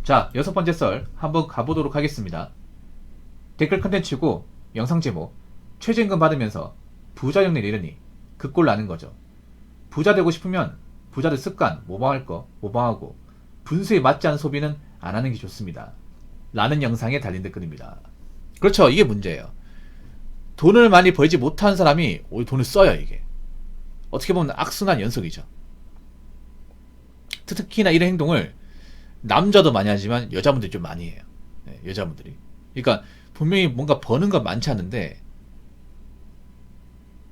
자, 6번째 썰 한번 가보도록 하겠습니다. 댓글 컨텐츠고 영상 제목 최저임금 받으면서 부자 흉내 내려니 그 꼴 나는 거죠. 부자 되고 싶으면 부자들 습관 모방할 거 모방하고 분수에 맞지 않은 소비는 안 하는 게 좋습니다. 라는 영상에 달린 댓글입니다. 그렇죠. 이게 문제예요. 돈을 많이 벌지 못하는 사람이 오히려 돈을 써요. 이게 어떻게 보면 악순환 연속이죠. 특히나 이런 행동을 남자도 많이 하지만 여자분들이 좀 많이 해요. 네, 여자분들이. 그러니까 분명히 뭔가 버는 건 많지 않은데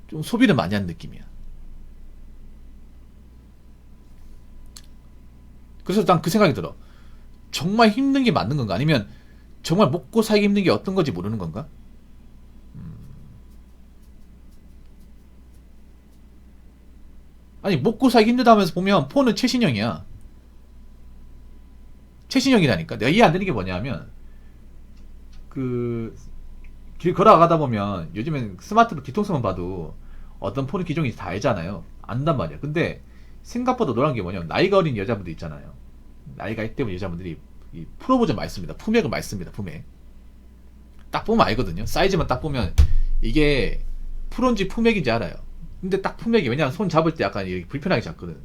좀 소비를 많이 하는 느낌이야. 그래서 난 그 생각이 들어. 정말 힘든 게 맞는 건가? 아니면 정말 먹고 살기 힘든 게 어떤 건지 모르는 건가? 아니 먹고 살기 힘들다면서 보면 폰은 최신형이야. 최신형이라니까. 내가 이해 안 되는 게 뭐냐면 그 길 걸어가다 보면 요즘엔 스마트폰 뒤통수만 봐도 어떤 폰의 기종인지 다 알잖아요. 안단 말이야. 근데 생각보다 놀란 게 뭐냐면 나이가 어린 여자분들 있잖아요. 나이가 있기 때문에 여자분들이 이 프로보전 많이 씁니다. 품액을 많이 씁니다. 품액. 딱 보면 알거든요. 사이즈만 딱 보면 이게 프로인지 품액인지 알아요. 근데 딱 품액이 왜냐면 손 잡을 때 약간 이렇게 불편하게 잡거든.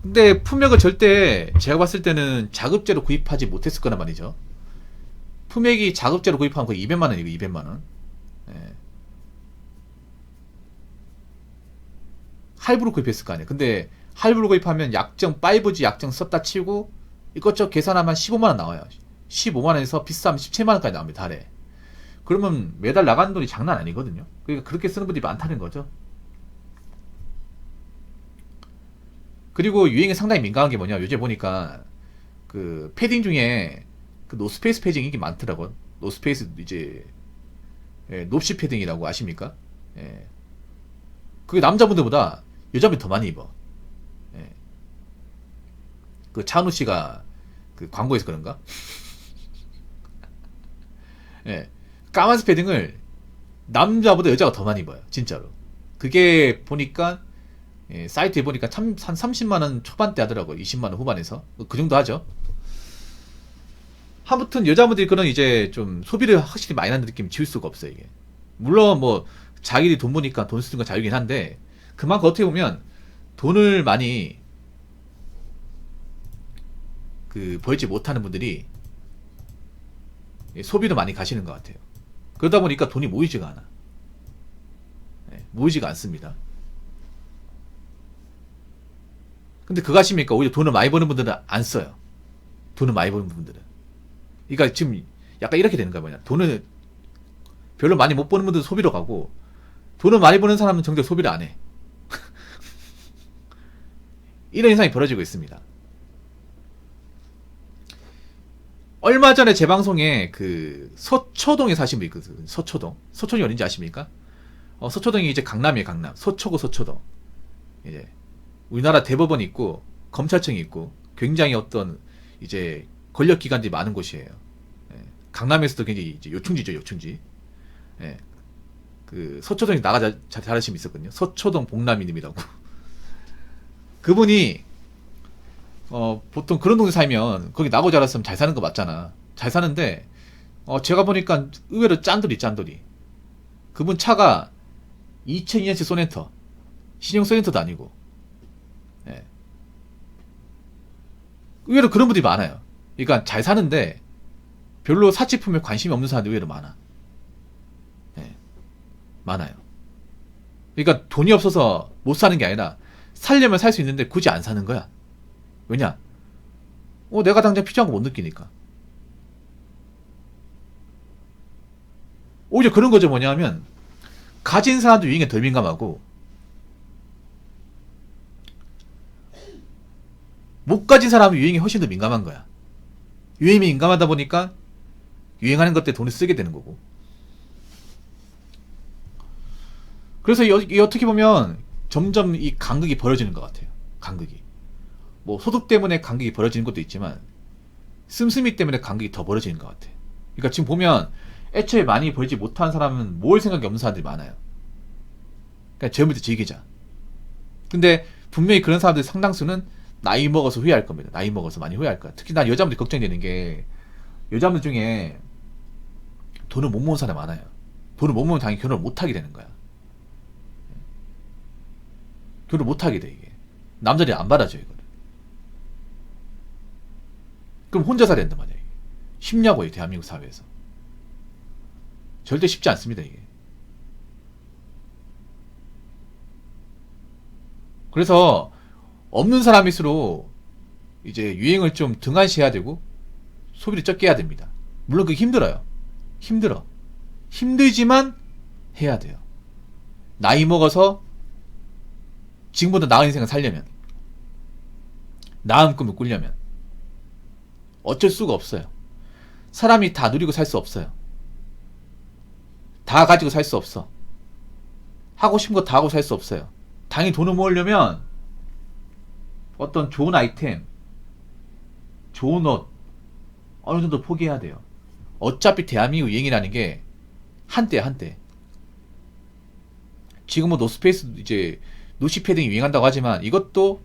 근데 품액을 절대 제가 봤을 때는 자급제로 구입하지 못했을 거란 말이죠. 품액이 자급제로 구입하면 거의 200만원 이고 200만원. 예. 할부로 구입했을 거 아니에요. 근데 할부로 구입하면 약정 5G 약정 썼다 치고 이것저것 계산하면 15만원 나와요. 15만원에서 비싸면 17만원까지 나옵니다. 달에. 그러면 매달 나가는 돈이 장난 아니거든요. 그러니까 그렇게 쓰는 분들이 많다는 거죠. 그리고 유행에 상당히 민감한 게 뭐냐, 요즘 보니까 그 패딩 중에 그 노스페이스 패딩이 게 많더라고. 노스페이스 이제 롭시 패딩이라고 아십니까? 예. 그게 남자분들보다 여자분이 더 많이 입어. 예. 그 차은우 씨가 그 광고에서 그런가? 예. 까만색 패딩을 남자보다 여자가 더 많이 입어요. 진짜로. 그게 보니까 사이트에 보니까 한 30만원 초반대 하더라고요. 20만원 후반에서. 그 정도 하죠. 아무튼 여자분들이 그런 이제 좀 소비를 확실히 많이 하는 느낌 지울 수가 없어요. 이게. 물론 뭐 자기들이 돈 버니까 돈 쓰는 건 자유긴 한데 그만큼 어떻게 보면 돈을 많이 그 벌지 못하는 분들이 소비를 많이 가시는 것 같아요. 그러다 보니까 돈이 모이지가 않아. 모이지가 않습니다. 근데 그거 아십니까? 오히려 돈을 많이 버는 분들은 안 써요. 돈을 많이 버는 분들은. 그러니까 지금 약간 이렇게 되는 거야. 뭐냐. 돈을 별로 많이 못 버는 분들은 소비로 가고 돈을 많이 버는 사람은 정작 소비를 안 해. 이런 현상이 벌어지고 있습니다. 얼마 전에 제 방송에 그 서초동에 사신 분 있거든요. 서초동. 서초동이 어딘지 아십니까? 서초동이 이제 강남이에요. 강남. 서초구 서초동. 이제 우리나라 대법원이 있고 검찰청이 있고 굉장히 어떤 이제 권력기관들이 많은 곳이에요. 예. 강남에서도 굉장히 이제 요충지죠. 요충지. 예. 그 서초동에 나가 잘하신 분 있었거든요. 서초동 복남이님이라고. 그분이 보통 그런 동네 살면 거기 나고 자랐으면 잘 사는 거 맞잖아. 잘 사는데 제가 보니까 의외로 짠돌이. 그분 차가 2002년식 소네터. 신형 소네터도 아니고. 예. 의외로 그런 분들이 많아요. 그러니까 잘 사는데 별로 사치품에 관심이 없는 사람들이 의외로 많아. 예. 많아요. 그러니까 돈이 없어서 못 사는 게 아니라 살려면 살 수 있는데 굳이 안 사는 거야. 왜냐? 내가 당장 필요한 거 못 느끼니까. 오히려 그런 거죠. 뭐냐면 가진 사람도 유행에 덜 민감하고 못 가진 사람은 유행에 훨씬 더 민감한 거야. 유행이 민감하다 보니까 유행하는 것들 돈을 쓰게 되는 거고. 그래서 이 어떻게 보면 점점 이 간극이 벌어지는 것 같아요. 간극이. 뭐 소득 때문에 간극이 벌어지는 것도 있지만 씀씀이 때문에 간극이 더 벌어지는 것 같아. 그러니까 지금 보면 애초에 많이 벌지 못한 사람은 모을 생각이 없는 사람들이 많아요. 그러니까 젊을 때 즐기자. 근데 분명히 그런 사람들 상당수는 나이 먹어서 후회할 겁니다. 나이 먹어서 많이 후회할 거야. 특히 난 여자분들이 걱정되는 게, 여자분들 중에 돈을 못 모은 사람이 많아요. 돈을 못 모으면 당연히 결혼을 못 하게 되는 거야. 결혼을 못 하게 돼, 이게. 남자들이 안 받아줘, 이거를. 그럼 혼자 살아야 된단 말이야, 이게. 쉽냐고요, 대한민국 사회에서. 절대 쉽지 않습니다, 이게. 그래서 없는 사람일수록 이제 유행을 좀 등한시해야 되고 소비를 적게 해야 됩니다. 물론 그게 힘들어요. 힘들지만 해야 돼요. 나이 먹어서 지금보다 나은 인생을 살려면, 나은 꿈을 꾸려면 어쩔 수가 없어요. 사람이 다 누리고 살 수 없어요. 다 가지고 살 수 없어. 하고 싶은 거 다 하고 살 수 없어요. 당연히 돈을 모으려면 어떤 좋은 아이템, 좋은 옷 어느 정도 포기해야 돼요. 어차피 대한민국 유행이라는 게 한때 지금 뭐 노스페이스 이제 노시 패딩이 유행한다고 하지만 이것도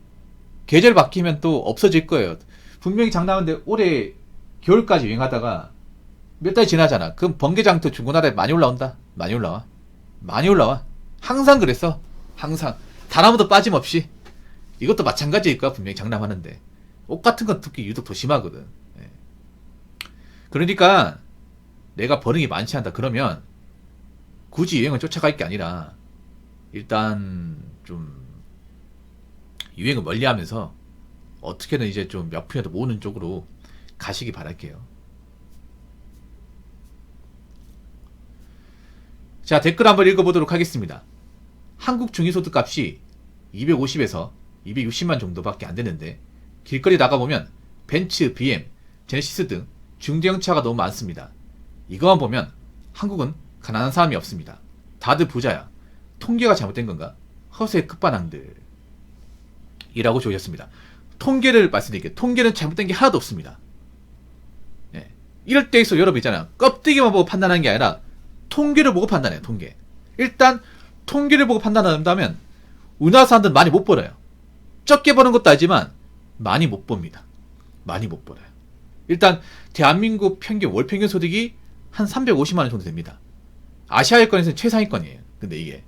계절 바뀌면 또 없어질 거예요. 분명히 장담하는데 올해 겨울까지 유행하다가 몇 달 지나잖아. 그럼 번개장터 중고나라에 많이 올라온다. 많이 올라와. 항상 그랬어. 항상 단 한 번도 빠짐없이. 이것도 마찬가지일 거야. 분명히 장담하는데 옷 같은 건 특히 유독 더 심하거든. 예. 그러니까 내가 버는 게 많지 않다 그러면 굳이 유행을 쫓아갈 게 아니라 일단 좀 유행을 멀리하면서 어떻게든 이제 좀 몇 푼이라도 모으는 쪽으로 가시기 바랄게요. 자, 댓글 한번 읽어보도록 하겠습니다. 한국 중위소득 값이 250에서 260만 정도밖에 안 되는데 길거리 나가보면 벤츠, BM, 제네시스 등 중대형 차가 너무 많습니다. 이거만 보면 한국은 가난한 사람이 없습니다. 다들 부자야. 통계가 잘못된 건가? 허세 끝판왕들 이라고 적으셨습니다. 통계를 말씀드릴게요. 통계는 잘못된 게 하나도 없습니다. 예. 이럴 때에서 여러분 있잖아요. 껍데기만 보고 판단하는 게 아니라 통계를 보고 판단해요. 통계. 일단 통계를 보고 판단한다면 우리나라 사람들은 많이 못 벌어요. 적게 버는 것도 알지만 많이 못 봅니다. 많이 못 벌어요. 일단 대한민국 평균 월 평균 소득이 한 350만 원 정도 됩니다. 아시아권에서는 최상위권이에요. 근데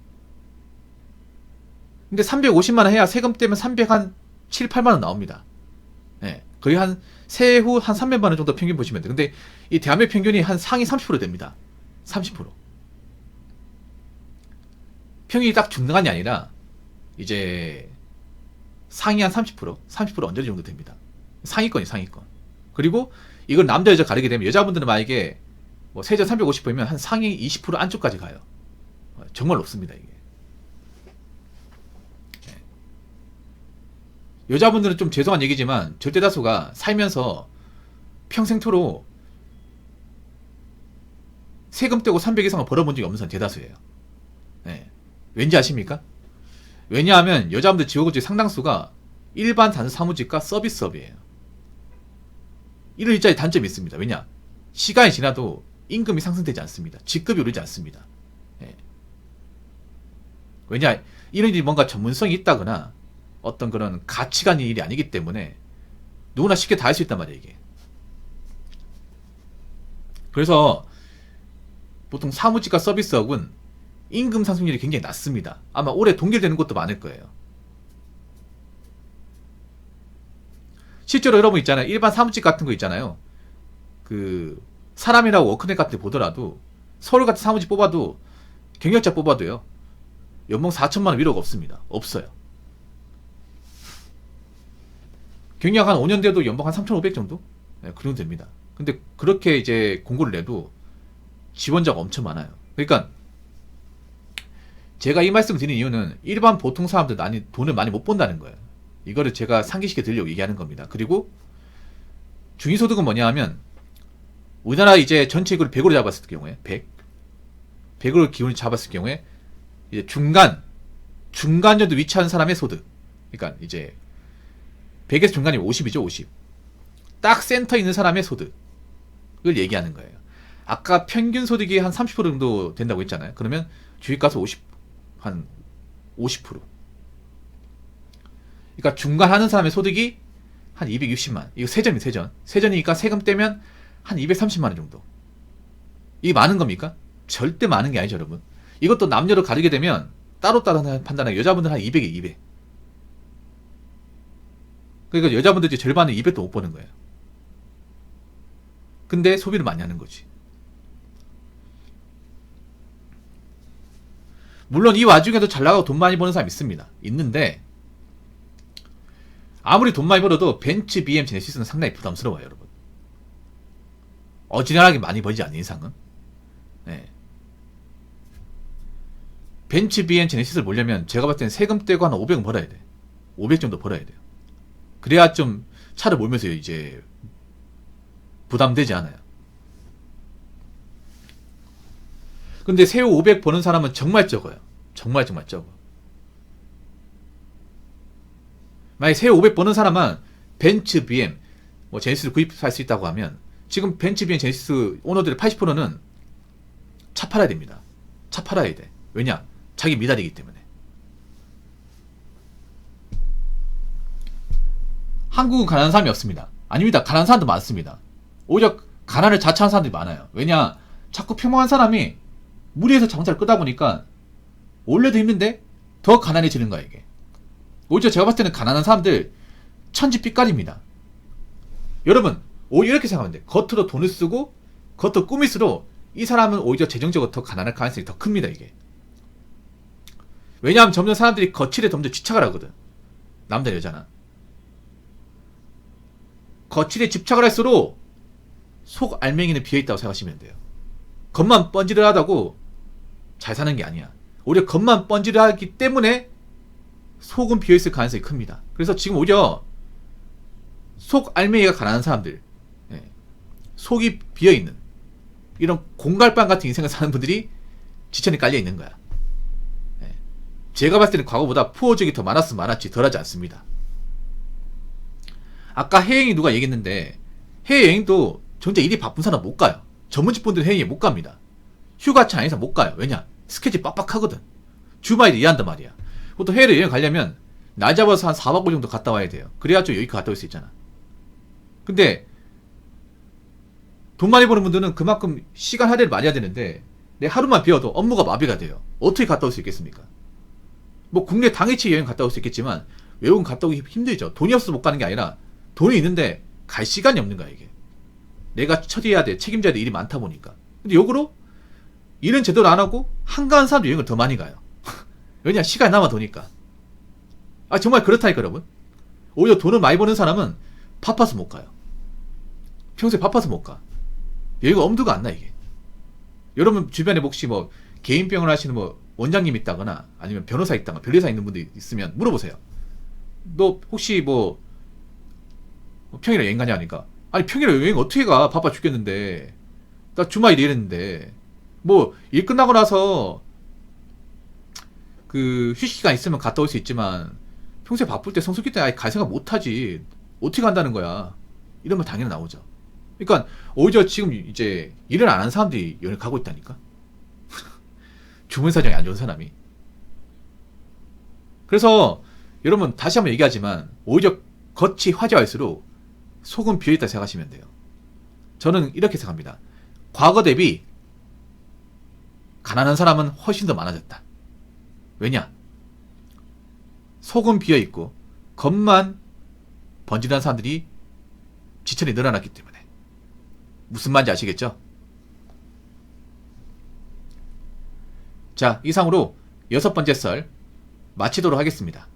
350만 원 해야 세금 떼면 307, 8만 원 나옵니다. 예. 거의 한 세후 한 300만 원 정도 평균 보시면 돼요. 근데 이 대한민국 평균이 한 상위 30% 됩니다. 30%. 평균이 딱 중간이 아니라 이제 상위 한 30%, 30% 언저리 정도 됩니다. 상위권이 상위권. 그리고 이걸 남자 여자 가리게 되면 여자분들은 만약에 뭐 세전 350%면 한 상위 20% 안쪽까지 가요. 정말 높습니다, 이게. 여자분들은 좀 죄송한 얘기지만 절대 다수가 살면서 평생토록 세금 떼고 300 이상을 벌어본 적이 없는 사람 대다수예요. 네. 왠지 아십니까? 왜냐하면 여자분들 지원금중 상당수가 일반 단순 사무직과 서비스업이에요. 이런 일자리 단점이 있습니다. 왜냐? 시간이 지나도 임금이 상승되지 않습니다. 직급이 오르지 않습니다. 네. 왜냐? 이런 일이 뭔가 전문성이 있다거나 어떤 그런 가치가 있는 일이 아니기 때문에 누구나 쉽게 다 할 수 있단 말이에요, 이게. 그래서 보통 사무직과 서비스업은 임금 상승률이 굉장히 낮습니다. 아마 올해 동결되는 곳도 많을 거예요. 실제로 여러분 있잖아요. 일반 사무직 같은 거 있잖아요. 그 사람이라고 워크넷 같은 데 보더라도 서울 같은 사무직 뽑아도 경력자 뽑아도요. 연봉 4천만 원 위로가 없습니다. 없어요. 경력 한 5년 돼도 연봉 한 3,500 정도? 네, 그 정도 됩니다. 근데 그렇게 이제 공고를 내도 지원자가 엄청 많아요. 그러니까 제가 이 말씀을 드리는 이유는 일반 보통 사람들 돈을 많이 못 번다는 거예요. 이거를 제가 상기시켜 드리려고 얘기하는 겁니다. 그리고 중위소득은 뭐냐 하면 우리나라 이제 전체 이걸 100으로 잡았을 경우에 100으로 기준을 잡았을 경우에 이제 중간 정도 위치하는 사람의 소득. 그러니까 이제 100에서 중간이 50이죠, 50. 딱 센터에 있는 사람의 소득을 얘기하는 거예요. 아까 평균 소득이 한 30% 정도 된다고 했잖아요. 그러면 주위가서 한 50%. 그러니까 중간 하는 사람의 소득이 한 260만. 이거 세전이 세전. 세전이니까 세금 떼면 한 230만 원 정도. 이게 많은 겁니까? 절대 많은 게 아니죠, 여러분. 이것도 남녀로 가르게 되면 따로따로 판단하기. 여자분들 한 200에 200. 그러니까 여자분들이 절반은 200도 못 버는 거예요. 근데 소비를 많이 하는 거지. 물론 이 와중에도 잘 나가고 돈 많이 버는 사람 있습니다. 있는데 아무리 돈 많이 벌어도 벤츠, BM, 제네시스는 상당히 부담스러워요, 여러분. 어지간하게 많이 벌지 않는 이상은. 네. 벤츠, BM, 제네시스를 몰려면 제가 봤을 때는 세금 떼고 한 500은 벌어야 돼. 500 정도 벌어야 돼요. 그래야 좀 차를 몰면서 이제 부담되지 않아요. 근데 세후 500 버는 사람은 정말 적어요. 정말 적어. 만약에 세후 500 버는 사람은 벤츠, BM, 뭐 제네시스를 구입할 수 있다고 하면 지금 벤츠, BM, 제네시스 오너들의 80%는 차 팔아야 됩니다. 차 팔아야 돼. 왜냐? 자기 미달이기 때문에. 한국은 가난한 사람이 없습니다. 아닙니다. 가난한 사람도 많습니다. 오히려 가난을 자처한 사람들이 많아요. 왜냐? 자꾸 평범한 사람이 무리해서 장사를 끄다 보니까 원래도 힘든데 더 가난해지는 거야, 이게. 오히려 제가 봤을 때는 가난한 사람들 천지빛깔입니다. 여러분, 오히려 이렇게 생각하면 돼. 겉으로 돈을 쓰고 겉으로 꾸밀수록 이 사람은 오히려 재정적으로 더 가난할 가능성이 더 큽니다, 이게. 왜냐하면 점점 사람들이 거칠에 점점 집착을 하거든. 남자, 여자나. 거칠에 집착을 할수록 속 알맹이는 비어있다고 생각하시면 돼요. 겉만 번지르하다고 잘 사는 게 아니야. 오히려 겉만 번지르하기 때문에 속은 비어있을 가능성이 큽니다. 그래서 지금 오히려 속 알맹이가 가난한 사람들, 속이 비어있는 이런 공갈빵 같은 인생을 사는 분들이 지천에 깔려있는 거야. 제가 봤을 때는 과거보다 푸어족이 더 많았으면 많았지 덜하지 않습니다. 아까 해외여행 누가 얘기했는데 해외여행도 진짜 일이 바쁜 사람 못 가요. 전문직분들 해외여행 못 갑니다. 휴가차 안에서 못 가요. 왜냐? 스케줄 빡빡하거든. 주말에 일한단 말이야. 보통 해외를 여행 가려면 날 잡아서 한 4박 5일 정도 갔다 와야 돼요. 그래야 좀 여기 갔다 올 수 있잖아. 근데 돈 많이 버는 분들은 그만큼 시간 할애를 많이 해야 되는데 내 하루만 비워도 업무가 마비가 돼요. 어떻게 갔다 올 수 있겠습니까? 뭐 국내 당일치 여행 갔다 올 수 있겠지만 외국은 갔다 오기 힘들죠. 돈이 없어서 못 가는 게 아니라 돈이 있는데 갈 시간이 없는 거야, 이게. 내가 처리해야 돼, 책임져야 돼 일이 많다 보니까. 근데 역으로 일은 제대로 안 하고 한가한 사람도 여행을 더 많이 가요. 왜냐? 시간이 남아 도니까. 아, 정말 그렇다니까, 여러분. 오히려 돈을 많이 버는 사람은 바빠서 못 가요. 평소에 바빠서 못 가. 여기가 엄두가 안 나, 이게. 여러분 주변에 혹시 뭐 개인병을 하시는 뭐 원장님 있다거나 아니면 변호사 있다거나 변리사 있는 분들 있으면 물어보세요. 너 혹시 뭐 평일에 여행 가냐 하니까, 아니 평일에 여행 어떻게 가? 바빠 죽겠는데. 나 주말에 일했는데. 뭐 일 끝나고 나서 그 휴식 시간 있으면 갔다 올 수 있지만 평소에 바쁠 때 성수기 때 아예 갈 생각 못 하지. 어떻게 간다는 거야. 이러면 당연히 나오죠. 그러니까 오히려 지금 이제 일을 안 하는 사람들이 여행 가고 있다니까. 주문 사정이 안 좋은 사람이. 그래서 여러분 다시 한번 얘기하지만 오히려 겉이 화려할수록 속은 비어있다 생각하시면 돼요. 저는 이렇게 생각합니다. 과거 대비 가난한 사람은 훨씬 더 많아졌다. 왜냐? 속은 비어있고 겉만 번지르한 사람들이 지천이 늘어났기 때문에. 무슨 말인지 아시겠죠? 자, 이상으로 6번째 썰 마치도록 하겠습니다.